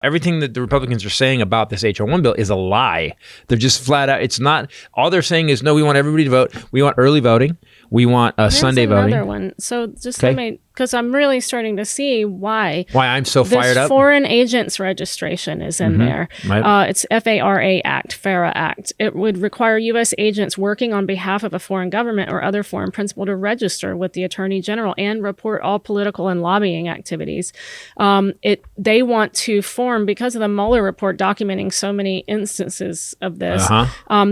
everything that the Republicans are saying about this HR 1 bill is a lie. They're just flat out. It's not. All they're saying is, no, we want everybody to vote. We want early voting. We want Sunday voting. Another one. So just let me, because I'm really starting to see why I'm so fired up. Foreign agents registration is in there. Right. It's FARA Act, FARA Act. It would require U.S. agents working on behalf of a foreign government or other foreign principal to register with the Attorney General and report all political and lobbying activities. They want to form, because of the Mueller report documenting so many instances of this,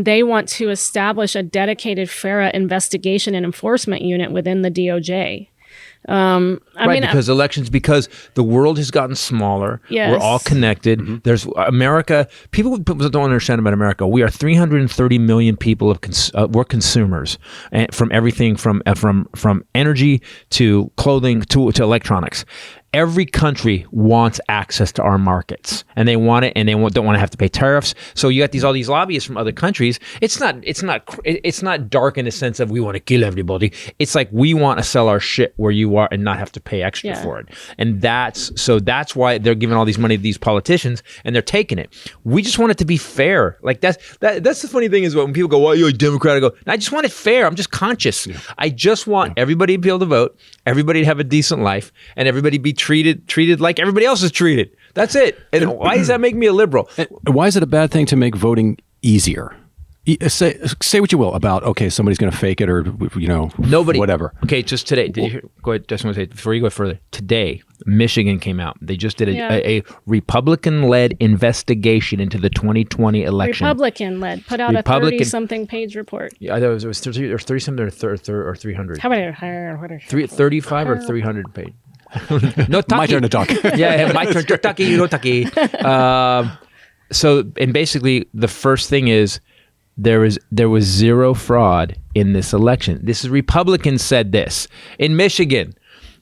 they want to establish a dedicated FARA investigation and enforcement unit within the DOJ. Because the world has gotten smaller. Yes. We're all connected. There's America. People don't understand about America. We are 330 million people we're consumers, and from everything from energy to clothing to electronics. Every country wants access to our markets, and they want it, and they don't want to have to pay tariffs. So you got all these lobbyists from other countries. It's not dark in the sense of we want to kill everybody. It's like we want to sell our shit where you are and not have to pay extra for it. And that's why they're giving all these money to these politicians, and they're taking it. We just want it to be fair. Like that's the funny thing is when people go, "Well, you're a Democrat," I go, "I just want it fair. I'm just conscious. I just want everybody to be able to vote, everybody to have a decent life, and everybody be treated like everybody else is treated. That's it." And why does that make me a liberal? Why is it a bad thing to make voting easier? Say what you will about, okay, somebody's going to fake it or, nobody, whatever. Okay, just today, did you hear? Go ahead, just want to say, before you go further, today, Michigan came out. They just did a Republican-led investigation into the 2020 election. Republican-led, put out a 30-something page report. Yeah, I thought it was 30-something or 300. How about 35 or 300 page? No, my turn to talk. Yeah, my turn to talk. You don't talk. So, and basically, the first thing is there was zero fraud in this election. This is Republicans said this in Michigan,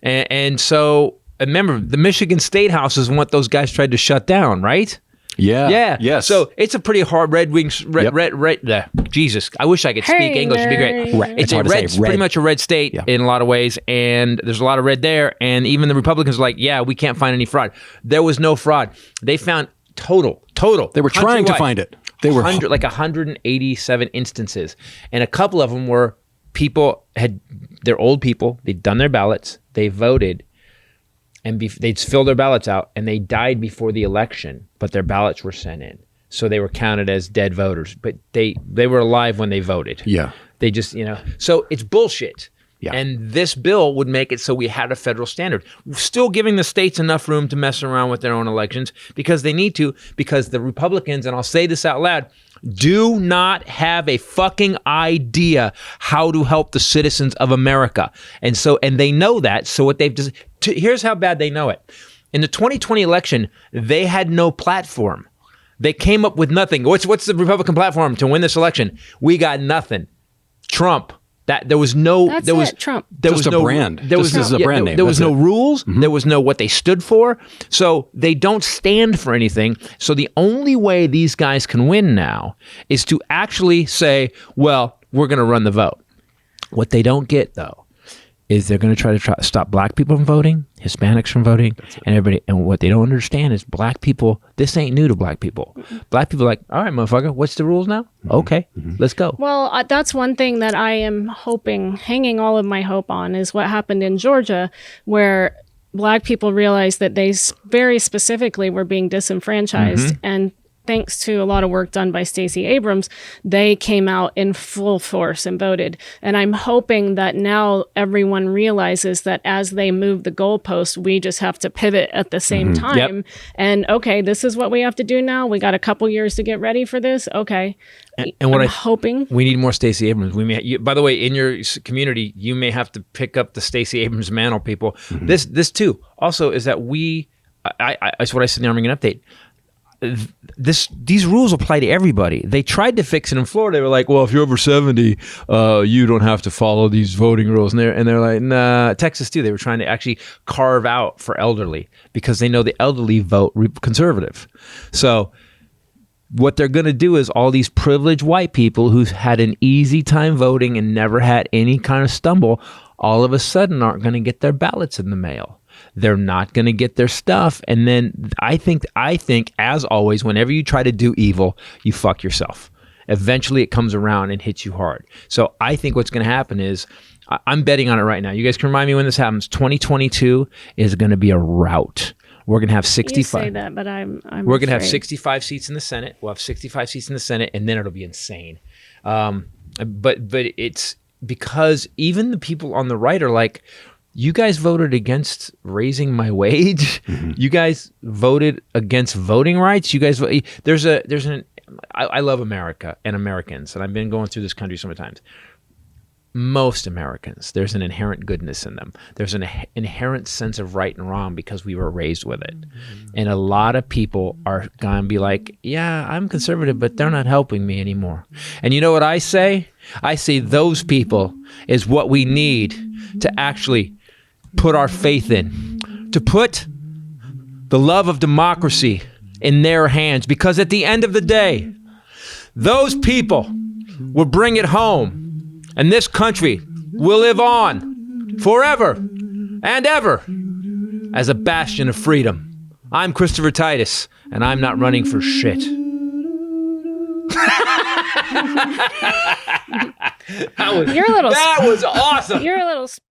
and so remember the Michigan State House is what those guys tried to shut down, right? Yeah. Yes. So it's a pretty hard red. Jesus, I wish I could speak English. It'd be great. It's pretty much a red state in a lot of ways, and there's a lot of red there. And even the Republicans are like, yeah, we can't find any fraud. There was no fraud. They found total. They were trying to find it. They were 187 instances, and a couple of them were they're old people. They'd done their ballots. They voted. And they'd fill their ballots out, and they died before the election, but their ballots were sent in. So they were counted as dead voters, but they were alive when they voted. Yeah. They just, so it's bullshit. Yeah. And this bill would make it so we had a federal standard, still giving the states enough room to mess around with their own elections because they need to, because the Republicans, and I'll say this out loud, do not have a fucking idea how to help the citizens of America. And they know that. So what they've just, here's how bad they know it. In the 2020 election, they had no platform. They came up with nothing. What's the Republican platform to win this election? We got nothing. Trump. Trump. There was no brand. There was a brand name. There was no rules. Mm-hmm. There was no what they stood for. So they don't stand for anything. So the only way these guys can win now is to actually say, well, we're going to run the vote. What they don't get, though, is they're going to try to stop black people from voting, Hispanics from voting, and everybody. And what they don't understand is black people, this ain't new to black people. Black people are like, all right, motherfucker, what's the rules now? Mm-hmm. Okay, let's go. Well, that's one thing that I am hanging all of my hope on, is what happened in Georgia, where black people realized that they very specifically were being disenfranchised. And thanks to a lot of work done by Stacey Abrams, they came out in full force and voted. And I'm hoping that now everyone realizes that as they move the goalpost, we just have to pivot at the same time. Yep. And okay, this is what we have to do now. We got a couple years to get ready for this. Okay. And what I'm hoping we need more Stacey Abrams. By the way, in your community, you may have to pick up the Stacey Abrams mantle, people. This too also is that that's what I said in the Arming Update. These rules apply to everybody. They tried to fix it in Florida. They were like, well, if you're over 70, you don't have to follow these voting rules. And they're like, nah. Texas too. They were trying to actually carve out for elderly because they know the elderly vote conservative. So what they're going to do is all these privileged white people who's had an easy time voting and never had any kind of stumble, all of a sudden aren't going to get their ballots in the mail. they're not going to get their stuff. And then I think, as always, whenever you try to do evil, you fuck yourself. Eventually it comes around and hits you hard. So I think what's going to happen is, I'm betting on it right now. You guys can remind me when this happens. 2022 is going to be a rout. We're going to have 65. You say that, but I'm We're going to have afraid. 65 seats in the Senate. We'll have 65 seats in the Senate, and then it'll be insane. But it's because even the people on the right are like, you guys voted against raising my wage. You guys voted against voting rights. You guys, I love America and Americans, and I've been going through this country so many times. Most Americans, there's an inherent goodness in them. There's an inherent sense of right and wrong because we were raised with it. And a lot of people are going to be like, yeah, I'm conservative, but they're not helping me anymore. And you know what I say? I say those people is what we need to actually put our faith in, to put the love of democracy in their hands. Because at the end of the day, those people will bring it home. And this country will live on forever and ever as a bastion of freedom. I'm Christopher Titus, and I'm not running for shit. You're a little. That was awesome. You're a little